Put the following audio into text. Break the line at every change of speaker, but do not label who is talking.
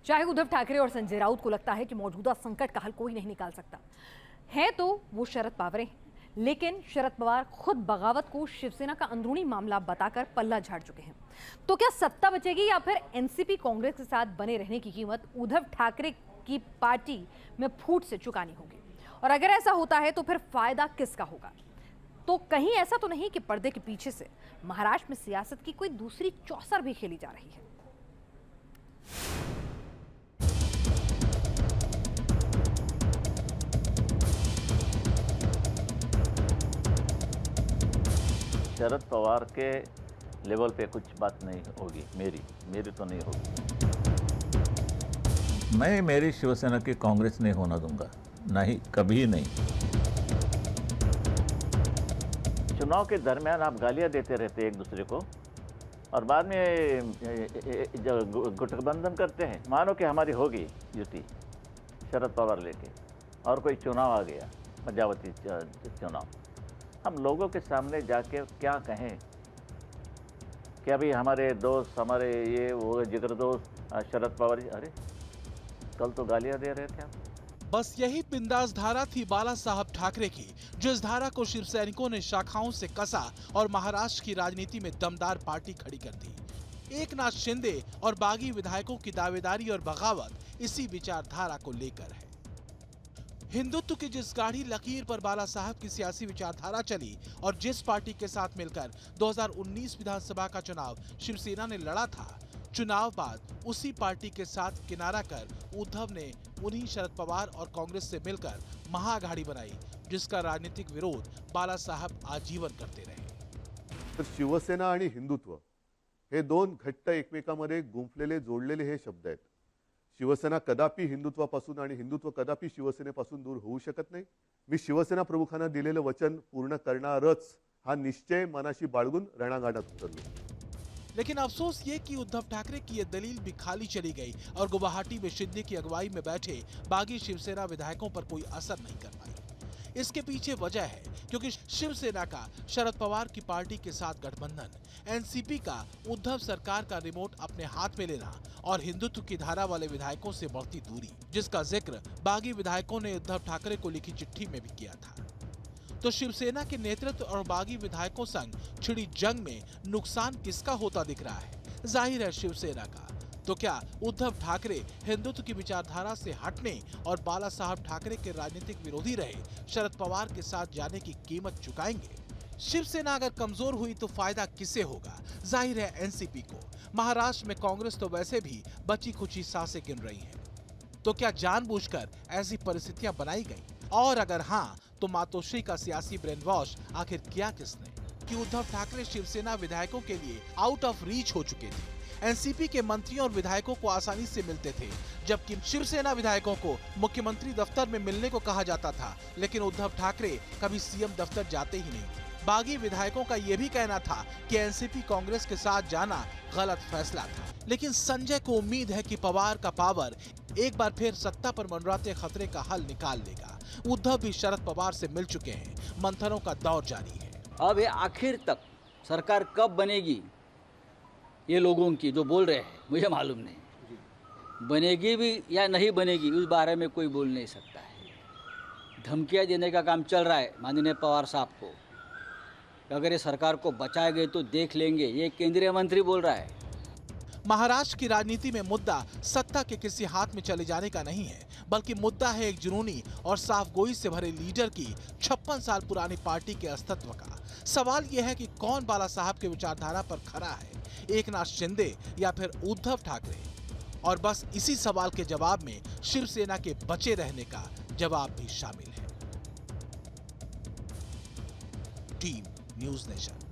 चाहे उद्धव ठाकरे और संजय राउत को लगता है कि मौजूदा संकट का हल कोई नहीं निकाल सकता है, तो वो शरद पवार हैं। लेकिन शरद पवार खुद बगावत को शिवसेना का अंदरूनी मामला बताकर पल्ला झाड़ चुके हैं। तो क्या सत्ता बचेगी या फिर एनसीपी कांग्रेस के साथ बने रहने की कीमत उद्धव ठाकरे की पार्टी में फूट से चुकानी होगी? और अगर ऐसा होता है तो फिर फायदा किसका होगा? तो कहीं ऐसा तो नहीं कि पर्दे के पीछे से महाराष्ट्र में सियासत की कोई दूसरी चौसर भी खेली जा रही है?
शरद पवार के लेवल पे कुछ बात नहीं होगी, मेरी तो नहीं होगी। मैं मेरी शिवसेना की कांग्रेस नहीं होना दूंगा, नहीं, कभी नहीं। चुनाव के दरमियान आप गालियां देते रहते एक दूसरे को और बाद में गठबंधन करते हैं। मानो कि हमारी होगी युति शरद पवार लेके और कोई चुनाव आ गया, मध्यावधि चुनाव, हम लोगों के सामने जाके क्या कहें कि अभी हमारे दोस्त, हमारे ये वो जिगर दोस्त शरद पवार जी, अरे कल तो गालियां दे रहे थे आप।
बस यही बिंदास धारा थी बाला साहब ठाकरे की, जो इस धारा को शिव सैनिकों ने शाखाओं से कसा और महाराष्ट्र की राजनीति में दमदार पार्टी खड़ी कर दी। एकनाथ शिंदे और बागी विधायकों की दावेदारी और बगावत इसी विचारधारा को लेकर है। हिंदुत्व की जिस गाढ़ी लकीर पर बाला साहब की सियासी विचारधारा चली और जिस पार्टी के साथ मिलकर 2019 विधानसभा का चुनाव शिवसेना ने लड़ा था, चुनाव बाद उसी पार्टी के साथ किनारा कर उद्धव ने उन्हीं शरद पवार और कांग्रेस से मिलकर महाअघाड़ी बनाई, जिसका राजनीतिक विरोध बाला साहब आजीवन करते रहे।
तर शिवसेना आणि हिंदुत्व हे दोन घट्ट एकमेकांमध्ये गुंफलेले जोडलेले हे शब्द आहेत। शिवसेना कदापि हिंदुत्वापासून आणि हिंदुत्व कदापि शिवसेनेपासून दूर होऊ शकत नाही। मी शिवसेना प्रमुखांना दिलेलं वचन पूर्ण करणारच हा निश्चय मनाशी बाळगून रणगाडात उतरलो।
लेकिन अफसोस ये कि उद्धव ठाकरे की ये दलील भी खाली चली गई और गुवाहाटी में शिंदे की अगुवाई में बैठे बागी शिवसेना विधायकों पर कोई असर नहीं कर पाई। इसके पीछे वजह है क्योंकि शिवसेना का शरद पवार की पार्टी के साथ गठबंधन, एनसीपी का उद्धव सरकार का रिमोट अपने हाथ में लेना और हिंदुत्व की धारा वाले विधायकों से बढ़ती दूरी, जिसका जिक्र बागी विधायकों ने उद्धव ठाकरे को लिखी चिट्ठी में भी किया था। तो शिवसेना के नेतृत्व और बागी विधायकों संग छिड़ी जंग में नुकसान किसका होता दिख रहा है? जाहिर है शिवसेना का। तो क्या उद्धव ठाकरे हिंदुत्व की विचारधारा से हटने और बाला साहब ठाकरे के राजनीतिक विरोधी रहे शरद पवार के साथ जाने की कीमत चुकाएंगे? शिवसेना अगर कमजोर हुई तो फायदा किसे होगा? जाहिर है एनसीपी को। महाराष्ट्र में कांग्रेस तो वैसे भी बची खुची सांसें गिन रही है। तो क्या जानबूझकर ऐसी परिस्थितियां बनाई गई? और अगर हाँ, तो मातोश्री का सियासी ब्रेन वॉश आखिर किया किसने कि उद्धव ठाकरे शिवसेना विधायकों के लिए आउट ऑफ रीच हो चुके थे। एनसीपी के मंत्रियों और विधायकों को आसानी से मिलते थे, जबकि शिवसेना विधायकों को मुख्यमंत्री दफ्तर में मिलने को कहा जाता था, लेकिन उद्धव ठाकरे कभी सीएम दफ्तर जाते ही नहीं। बागी विधायकों का यह भी कहना था कि एनसीपी कांग्रेस के साथ जाना गलत फैसला था। लेकिन संजय को उम्मीद है कि पवार का पावर एक बार फिर सत्ता पर मंडराते खतरे का हल निकाल देगा। उद्धव भी शरद पवार से मिल चुके हैं, मंथनों का दौर जारी है।
अब ये आखिर तक सरकार कब बनेगी, ये लोगों की जो बोल रहे हैं मुझे मालूम नहीं। बनेगी भी या नहीं बनेगी उस बारे में कोई बोल नहीं सकता है। धमकियां देने का काम चल रहा है माननीय पवार साहब को। अगर ये सरकार को बचाए गए तो देख लेंगे, ये केंद्रीय मंत्री बोल रहा है।
महाराष्ट्र की राजनीति में मुद्दा सत्ता के किसी हाथ में चले जाने का नहीं है, बल्कि मुद्दा है एक जुनूनी और साफगोई से भरे लीडर की 56 साल पुरानी पार्टी के अस्तित्व का। सवाल यह है कि कौन बाला साहब के विचारधारा पर खरा है, एकनाथ शिंदे या फिर उद्धव ठाकरे? और बस इसी सवाल के जवाब में शिवसेना के बचे रहने का जवाब भी शामिल है। Team news nation.